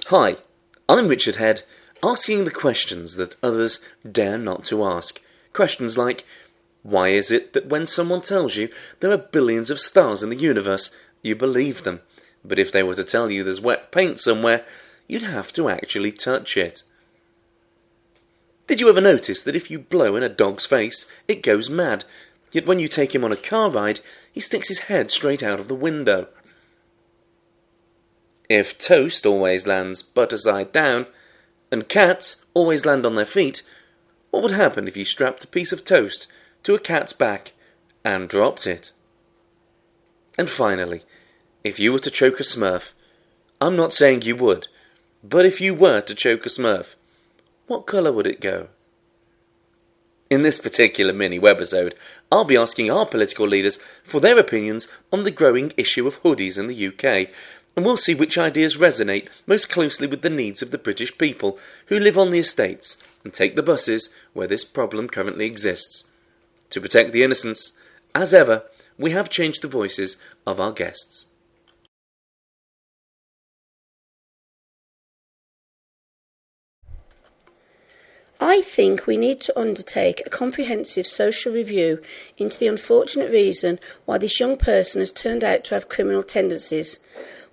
Hi, I'm Richard Head, asking the questions that others dare not to ask. Questions like, why is it that when someone tells you there are billions of stars in the universe, you believe them, but if they were to tell you there's wet paint somewhere, you'd have to actually touch it? Did you ever notice that if you blow in a dog's face, it goes mad, yet when you take him on a car ride, he sticks his head straight out of the window? If toast always lands butter side down, and cats always land on their feet, what would happen if you strapped a piece of toast to a cat's back and dropped it? And finally, if you were to choke a Smurf, I'm not saying you would, but if you were to choke a Smurf, what colour would it go? In this particular mini webisode, I'll be asking our political leaders for their opinions on the growing issue of hoodies in the UK, and we'll see which ideas resonate most closely with the needs of the British people who live on the estates and take the buses where this problem currently exists. To protect the innocents, as ever, we have changed the voices of our guests. I think we need to undertake a comprehensive social review into the unfortunate reason why this young person has turned out to have criminal tendencies.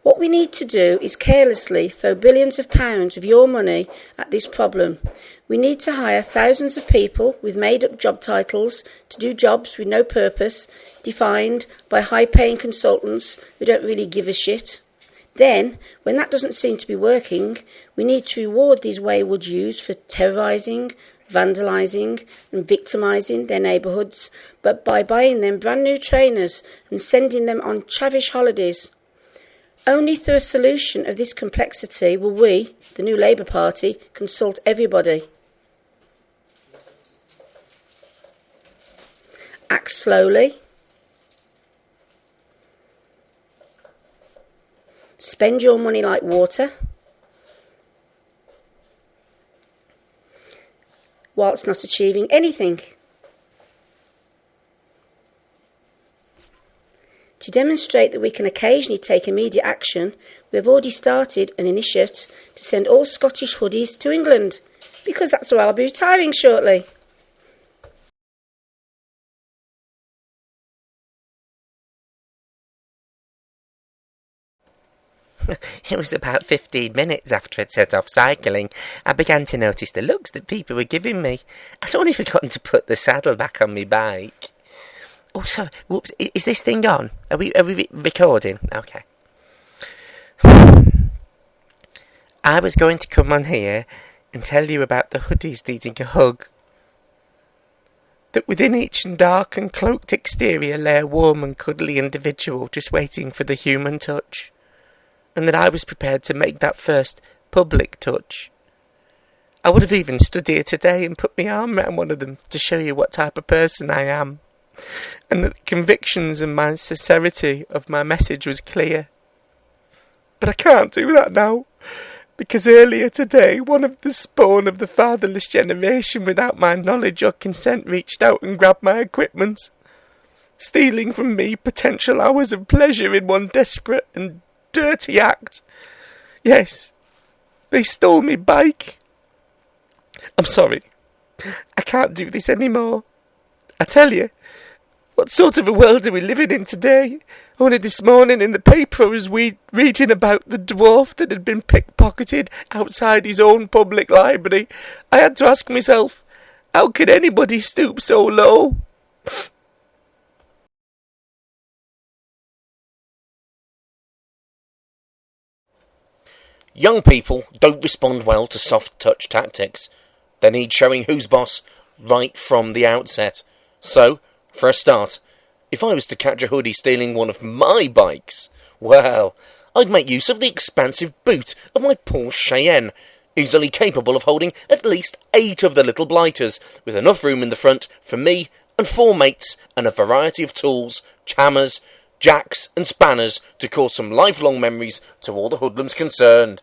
What we need to do is carelessly throw billions of pounds of your money at this problem. We need to hire thousands of people with made-up job titles to do jobs with no purpose, defined by high-paying consultants who don't really give a shit. Then, when that doesn't seem to be working, we need to reward these wayward youths for terrorising, vandalising and victimising their neighbourhoods, but by buying them brand new trainers and sending them on lavish holidays. Only through a solution of this complexity will we, the new Labour Party, consult everybody. Act slowly. Spend your money like water, whilst not achieving anything. To demonstrate that we can occasionally take immediate action, we have already started an initiative to send all Scottish hoodies to England, because that's where I'll be retiring shortly. It was about 15 minutes after I'd set off cycling, I began to notice the looks that people were giving me. I'd only forgotten to put the saddle back on my bike. Oh, sorry. Whoops. Is this thing on? Are we recording? Okay. I was going to come on here and tell you about the hoodies needing a hug. That within each dark and cloaked exterior lay a warm and cuddly individual just waiting for the human touch. And that I was prepared to make that first public touch. I would have even stood here today and put my arm around one of them to show you what type of person I am. And that the convictions and my sincerity of my message was clear. But I can't do that now, because earlier today one of the spawn of the fatherless generation without my knowledge or consent reached out and grabbed my equipment, stealing from me potential hours of pleasure in one desperate and dirty act. Yes, they stole me bike. I'm sorry, I can't do this anymore. I tell you, what sort of a world are we living in today? Only this morning in the paper I was reading about the dwarf that had been pickpocketed outside his own public library. I had to ask myself, how could anybody stoop so low? Young people don't respond well to soft touch tactics. They need showing who's boss right from the outset. So, for a start, if I was to catch a hoodie stealing one of my bikes, well, I'd make use of the expansive boot of my Porsche Cheyenne, easily capable of holding at least 8 of the little blighters, with enough room in the front for me and 4 mates and a variety of tools, hammers, jacks and spanners to cause some lifelong memories to all the hoodlums concerned.